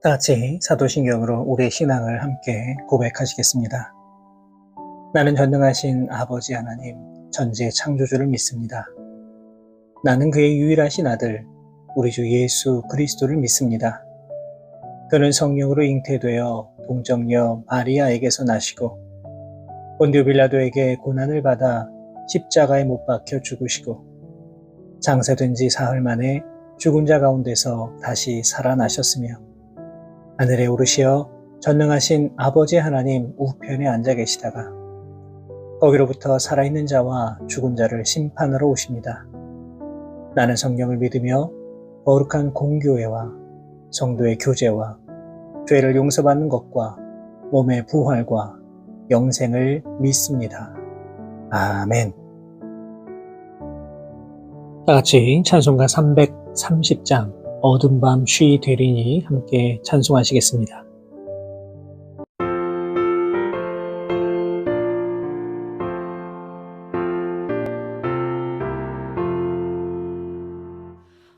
다 같이 사도신경으로 우리의 신앙을 함께 고백하시겠습니다. 나는 전능하신 아버지 하나님, 전지의 창조주를 믿습니다. 나는 그의 유일하신 아들, 우리 주 예수 그리스도를 믿습니다. 그는 성령으로 잉태되어 동정녀 마리아에게서 나시고 본디오 빌라도에게 고난을 받아 십자가에 못 박혀 죽으시고 장사된 지 사흘 만에 죽은 자 가운데서 다시 살아나셨으며 하늘에 오르시어 전능하신 아버지 하나님 우편에 앉아 계시다가 거기로부터 살아있는 자와 죽은 자를 심판하러 오십니다. 나는 성령을 믿으며 거룩한 공교회와 성도의 교제와 죄를 용서받는 것과 몸의 부활과 영생을 믿습니다. 아멘. 다 같이 찬송가 330장 어둠 밤 쉬 되리니 함께 찬송하시겠습니다.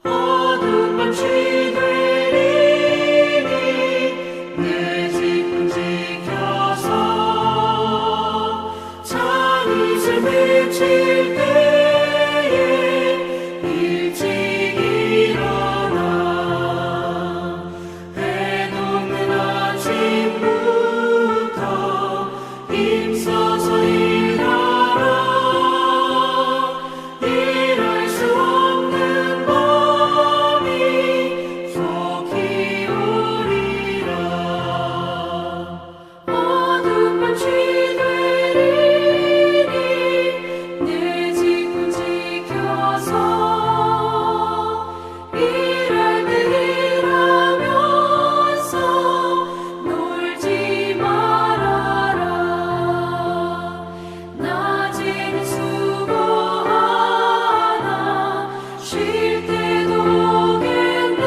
어둠 밤 쉬 되리니 내 집 지켜서 찬이 스맺힐 때에 일찍 일어나 해 녹는 아침부터 힘써서 일하라. 일할 수 없는 밤이 속히 오리라. 어둠 밤 쉬 되리니 내 집 지켜서 일할 때 일하면서 놀지 말아라. 낮에는 수고하나 쉴 때도 오겠네.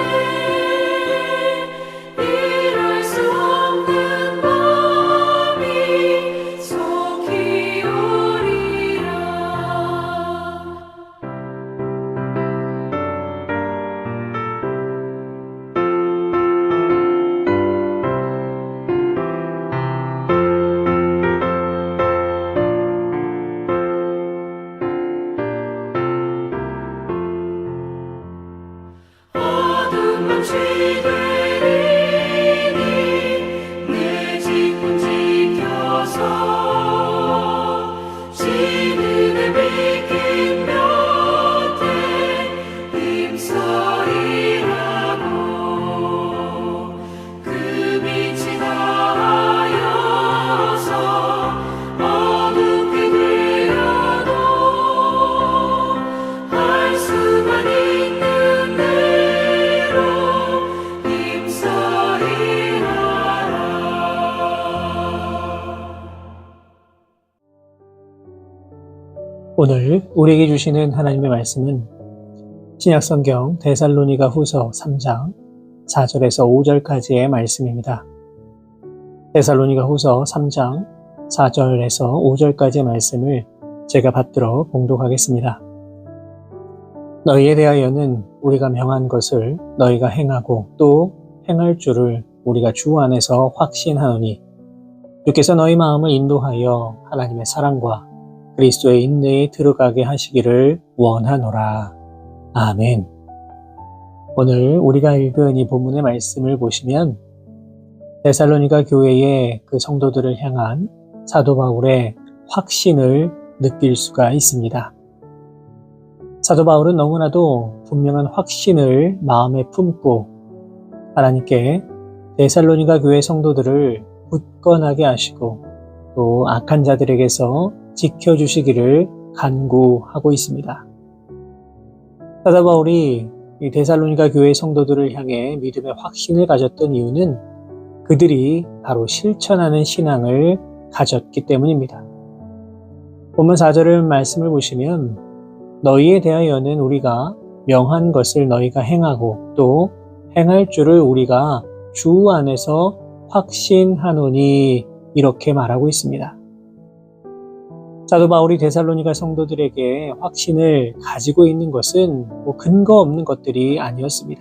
일할 수 없는 밤이 속히 오리라. 어둠 밤 쉬 되리니 내 집 지켜서 쉬는 내 비긴 곁에 힘써 일하고 그 빛이 닿아여서 어둡게 되어도 할 수만 있는 대로 힘써 일하라. 오늘 우리에게 주시는 하나님의 말씀은 신약성경 데살로니가 후서 3장 4절에서 5절까지의 말씀입니다. 데살로니가 후서 3장 4절에서 5절까지의 말씀을 제가 받들어 봉독하겠습니다. 너희에 대하여는 우리가 명한 것을 너희가 행하고 또 행할 줄을 우리가 주 안에서 확신하노니 주께서 너희 마음을 인도하여 하나님의 사랑과 그리스도의 인내에 들어가게 하시기를 원하노라. 아멘. 오늘 우리가 읽은 이 본문의 말씀을 보시면 데살로니가 교회의 그 성도들을 향한 사도 바울의 확신을 느낄 수가 있습니다. 사도 바울은 너무나도 분명한 확신을 마음에 품고 하나님께 데살로니가 교회 성도들을 굳건하게 하시고 또 악한 자들에게서 지켜주시기를 간구하고 있습니다. 사도 바울이 이 데살로니가 교회 성도들을 향해 믿음의 확신을 가졌던 이유는 그들이 바로 실천하는 신앙을 가졌기 때문입니다. 본문 4절의 말씀을 보시면 너희에 대하여는 우리가 명한 것을 너희가 행하고 또 행할 줄을 우리가 주 안에서 확신하노니 이렇게 말하고 있습니다. 사도 바울이 데살로니가 성도들에게 확신을 가지고 있는 것은 근거 없는 것들이 아니었습니다.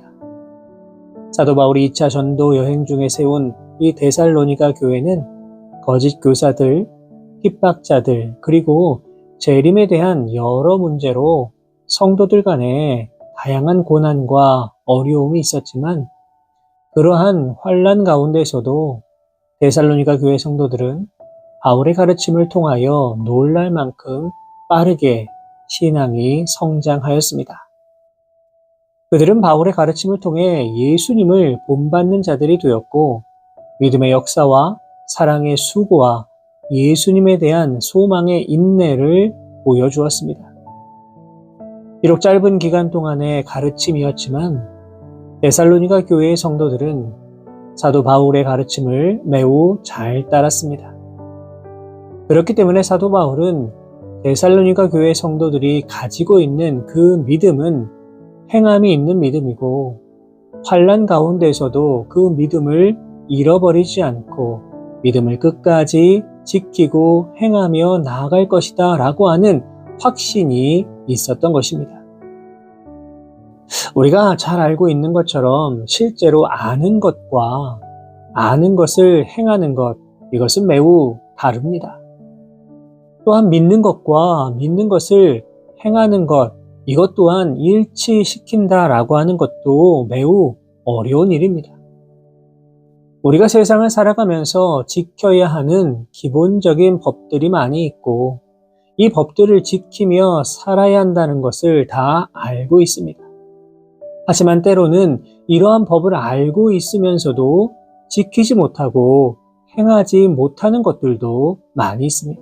사도 바울이 2차 전도 여행 중에 세운 이 데살로니가 교회는 거짓 교사들, 핍박자들, 그리고 재림에 대한 여러 문제로 성도들 간에 다양한 고난과 어려움이 있었지만 그러한 환난 가운데서도 데살로니가 교회 성도들은 바울의 가르침을 통하여 놀랄 만큼 빠르게 신앙이 성장하였습니다. 그들은 바울의 가르침을 통해 예수님을 본받는 자들이 되었고 믿음의 역사와 사랑의 수고와 예수님에 대한 소망의 인내를 보여주었습니다. 비록 짧은 기간 동안의 가르침이었지만 데살로니가 교회의 성도들은 사도 바울의 가르침을 매우 잘 따랐습니다. 그렇기 때문에 사도 바울은 데살로니가 교회 성도들이 가지고 있는 그 믿음은 행함이 있는 믿음이고 환난 가운데서도 그 믿음을 잃어버리지 않고 믿음을 끝까지 지키고 행하며 나아갈 것이다 라고 하는 확신이 있었던 것입니다. 우리가 잘 알고 있는 것처럼 실제로 아는 것과 아는 것을 행하는 것, 이것은 매우 다릅니다. 또한 믿는 것과 믿는 것을 행하는 것, 이것 또한 일치시킨다라고 하는 것도 매우 어려운 일입니다. 우리가 세상을 살아가면서 지켜야 하는 기본적인 법들이 많이 있고 이 법들을 지키며 살아야 한다는 것을 다 알고 있습니다. 하지만 때로는 이러한 법을 알고 있으면서도 지키지 못하고 행하지 못하는 것들도 많이 있습니다.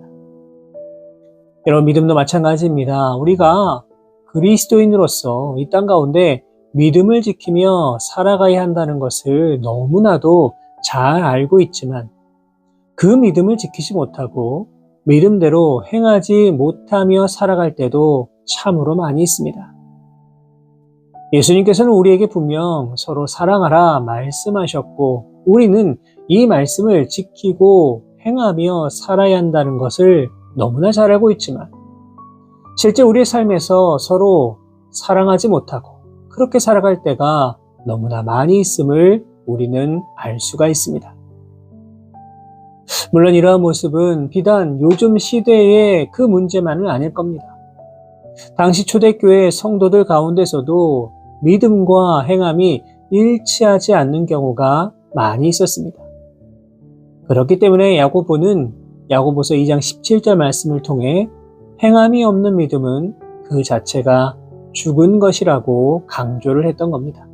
여러분, 믿음도 마찬가지입니다. 우리가 그리스도인으로서 이 땅 가운데 믿음을 지키며 살아가야 한다는 것을 너무나도 잘 알고 있지만 그 믿음을 지키지 못하고 믿음대로 행하지 못하며 살아갈 때도 참으로 많이 있습니다. 예수님께서는 우리에게 분명 서로 사랑하라 말씀하셨고 우리는 이 말씀을 지키고 행하며 살아야 한다는 것을 너무나 잘 알고 있지만 실제 우리의 삶에서 서로 사랑하지 못하고 그렇게 살아갈 때가 너무나 많이 있음을 우리는 알 수가 있습니다. 물론 이러한 모습은 비단 요즘 시대의 그 문제만은 아닐 겁니다. 당시 초대교회 성도들 가운데서도 믿음과 행함이 일치하지 않는 경우가 많이 있었습니다. 그렇기 때문에 야고보는 야고보서 2장 17절 말씀을 통해 행함이 없는 믿음은 그 자체가 죽은 것이라고 강조를 했던 겁니다.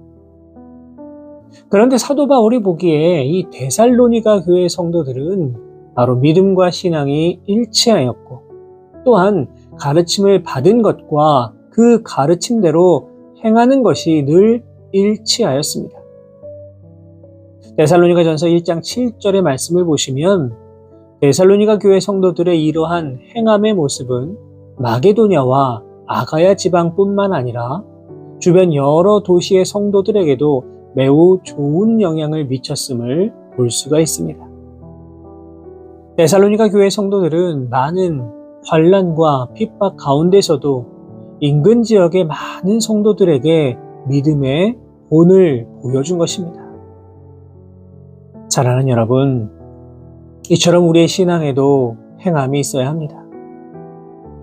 그런데 사도 바울이 보기에 이 데살로니가 교회 성도들은 바로 믿음과 신앙이 일치하였고 또한 가르침을 받은 것과 그 가르침대로 행하는 것이 늘 일치하였습니다. 데살로니가 전서 1장 7절의 말씀을 보시면 데살로니가 교회 성도들의 이러한 행함의 모습은 마게도냐와 아가야 지방뿐만 아니라 주변 여러 도시의 성도들에게도 매우 좋은 영향을 미쳤음을 볼 수가 있습니다. 데살로니가 교회 성도들은 많은 환난과 핍박 가운데서도 인근 지역의 많은 성도들에게 믿음의 본을 보여준 것입니다. 사랑하는 여러분, 이처럼 우리의 신앙에도 행함이 있어야 합니다.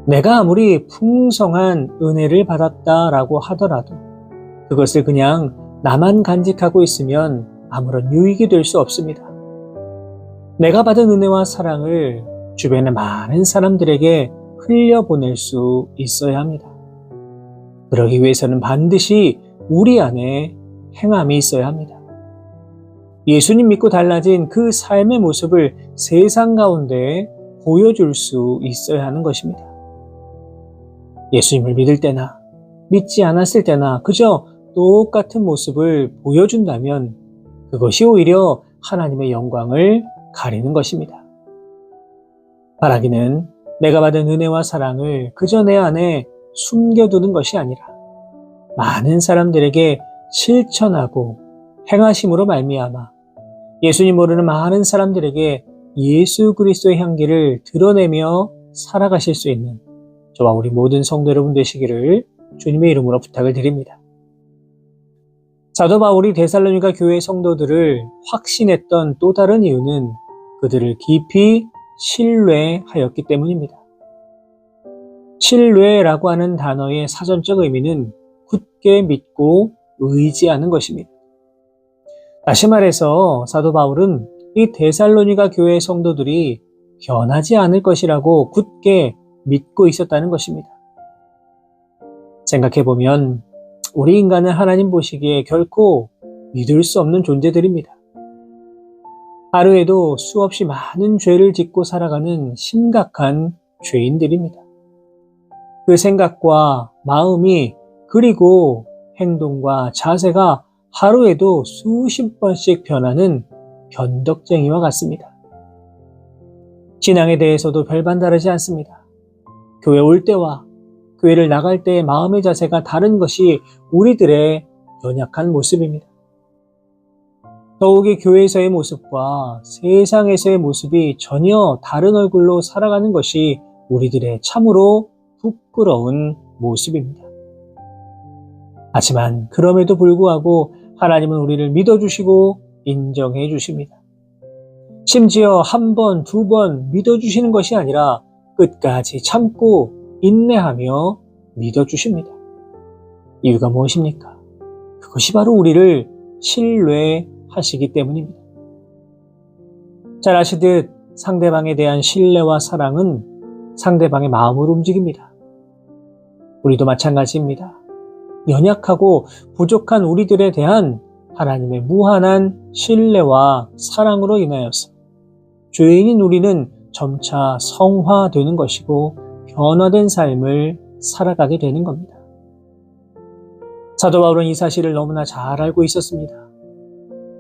내가 아무리 풍성한 은혜를 받았다라고 하더라도 그것을 그냥 나만 간직하고 있으면 아무런 유익이 될 수 없습니다. 내가 받은 은혜와 사랑을 주변의 많은 사람들에게 흘려보낼 수 있어야 합니다. 그러기 위해서는 반드시 우리 안에 행함이 있어야 합니다. 예수님 믿고 달라진 그 삶의 모습을 세상 가운데 보여줄 수 있어야 하는 것입니다. 예수님을 믿을 때나 믿지 않았을 때나 그저 똑같은 모습을 보여준다면 그것이 오히려 하나님의 영광을 가리는 것입니다. 바라기는 내가 받은 은혜와 사랑을 그저 내 안에 숨겨두는 것이 아니라 많은 사람들에게 실천하고 행하심으로 말미암아 예수님 모르는 많은 사람들에게 예수 그리스도의 향기를 드러내며 살아가실 수 있는 저와 우리 모든 성도 여러분 되시기를 주님의 이름으로 부탁을 드립니다. 사도 바울이 데살로니가 교회 성도들을 확신했던 또 다른 이유는 그들을 깊이 신뢰하였기 때문입니다. 신뢰라고 하는 단어의 사전적 의미는 굳게 믿고 의지하는 것입니다. 다시 말해서 사도 바울은 이 데살로니가 교회 성도들이 변하지 않을 것이라고 굳게 믿고 있었다는 것입니다. 생각해보면 우리 인간은 하나님 보시기에 결코 믿을 수 없는 존재들입니다. 하루에도 수없이 많은 죄를 짓고 살아가는 심각한 죄인들입니다. 그 생각과 마음이 그리고 행동과 자세가 하루에도 수십 번씩 변하는 변덕쟁이와 같습니다. 신앙에 대해서도 별반 다르지 않습니다. 교회 올 때와 교회를 나갈 때의 마음의 자세가 다른 것이 우리들의 연약한 모습입니다. 더욱이 교회에서의 모습과 세상에서의 모습이 전혀 다른 얼굴로 살아가는 것이 우리들의 참으로 부끄러운 모습입니다. 하지만 그럼에도 불구하고 하나님은 우리를 믿어주시고 인정해 주십니다. 심지어 한 번, 두 번 믿어주시는 것이 아니라 끝까지 참고 인내하며 믿어주십니다. 이유가 무엇입니까? 그것이 바로 우리를 신뢰하시기 때문입니다. 잘 아시듯 상대방에 대한 신뢰와 사랑은 상대방의 마음을 움직입니다. 우리도 마찬가지입니다. 연약하고 부족한 우리들에 대한 하나님의 무한한 신뢰와 사랑으로 인하여서 죄인인 우리는 점차 성화되는 것이고 변화된 삶을 살아가게 되는 겁니다. 사도 바울은 이 사실을 너무나 잘 알고 있었습니다.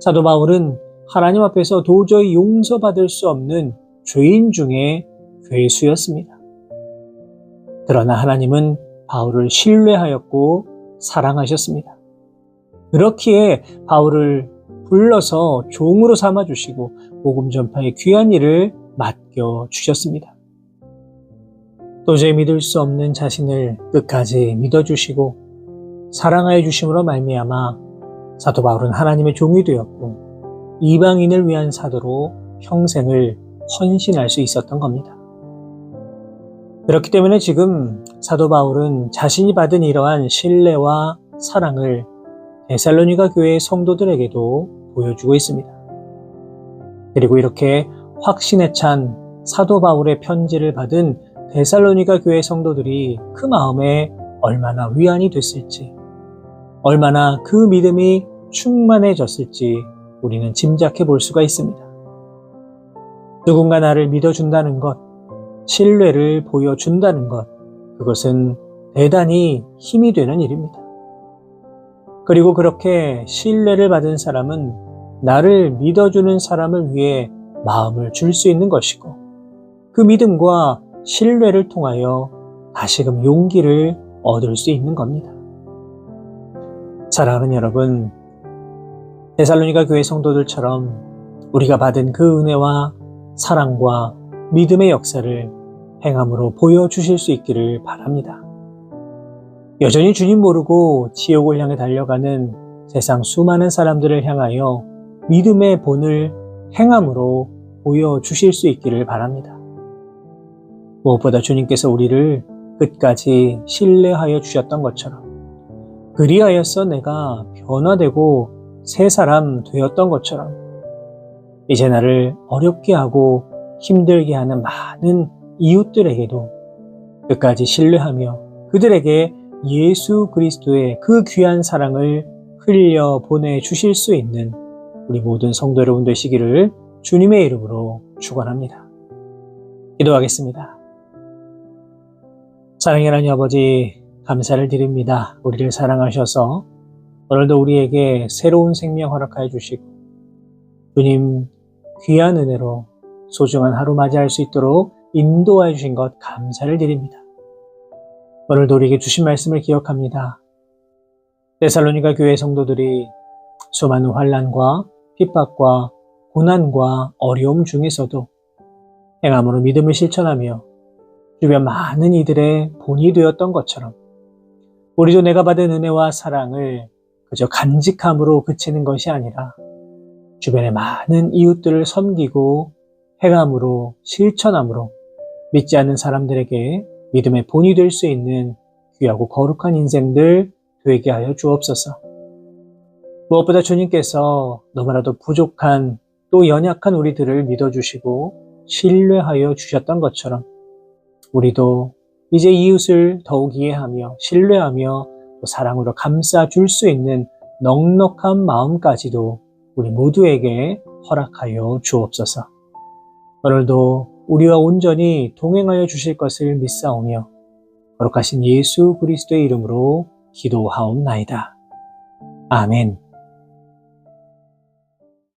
사도 바울은 하나님 앞에서 도저히 용서받을 수 없는 죄인 중에 괴수였습니다. 그러나 하나님은 바울을 신뢰하였고 사랑하셨습니다. 그렇기에 바울을 불러서 종으로 삼아주시고 복음 전파의 귀한 일을 맡겨주셨습니다. 도저히 믿을 수 없는 자신을 끝까지 믿어주시고 사랑하여 주심으로 말미암아 사도 바울은 하나님의 종이 되었고 이방인을 위한 사도로 평생을 헌신할 수 있었던 겁니다. 그렇기 때문에 지금 사도 바울은 자신이 받은 이러한 신뢰와 사랑을 데살로니가 교회의 성도들에게도 보여주고 있습니다. 그리고 이렇게 확신에 찬 사도 바울의 편지를 받은 데살로니가 교회 성도들이 그 마음에 얼마나 위안이 됐을지, 얼마나 그 믿음이 충만해졌을지 우리는 짐작해 볼 수가 있습니다. 누군가 나를 믿어준다는 것, 신뢰를 보여준다는 것, 그것은 대단히 힘이 되는 일입니다. 그리고 그렇게 신뢰를 받은 사람은 나를 믿어주는 사람을 위해 마음을 줄 수 있는 것이고 그 믿음과 신뢰를 통하여 다시금 용기를 얻을 수 있는 겁니다. 사랑하는 여러분, 데살로니가 교회 성도들처럼 우리가 받은 그 은혜와 사랑과 믿음의 역사를 행함으로 보여주실 수 있기를 바랍니다. 여전히 주님 모르고 지옥을 향해 달려가는 세상 수많은 사람들을 향하여 믿음의 본을 행함으로 보여주실 수 있기를 바랍니다. 무엇보다 주님께서 우리를 끝까지 신뢰하여 주셨던 것처럼 그리하여서 내가 변화되고 새 사람 되었던 것처럼 이제 나를 어렵게 하고 힘들게 하는 많은 이웃들에게도 끝까지 신뢰하며 그들에게 예수 그리스도의 그 귀한 사랑을 흘려 보내주실 수 있는 우리 모든 성도 여러분 되시기를 주님의 이름으로 축원합니다. 기도하겠습니다. 사랑의 하나님 아버지, 감사를 드립니다. 우리를 사랑하셔서 오늘도 우리에게 새로운 생명 허락하여 주시고 주님 귀한 은혜로 소중한 하루 맞이할 수 있도록 인도하여 주신 것 감사를 드립니다. 오늘도 우리에게 주신 말씀을 기억합니다. 데살로니가 교회 성도들이 수많은 환난과 핍박과 고난과 어려움 중에서도 행함으로 믿음을 실천하며 주변 많은 이들의 본이 되었던 것처럼 우리도 내가 받은 은혜와 사랑을 그저 간직함으로 그치는 것이 아니라 주변의 많은 이웃들을 섬기고 행함으로 실천함으로 믿지 않는 사람들에게 믿음의 본이 될 수 있는 귀하고 거룩한 인생들 되게 하여 주옵소서. 무엇보다 주님께서 너무나도 부족한 또 연약한 우리들을 믿어주시고 신뢰하여 주셨던 것처럼 우리도 이제 이웃을 더욱 이해하며 신뢰하며 또 사랑으로 감싸줄 수 있는 넉넉한 마음까지도 우리 모두에게 허락하여 주옵소서. 오늘도 우리와 온전히 동행하여 주실 것을 믿사오며 거룩하신 예수 그리스도의 이름으로 기도하옵나이다. 아멘.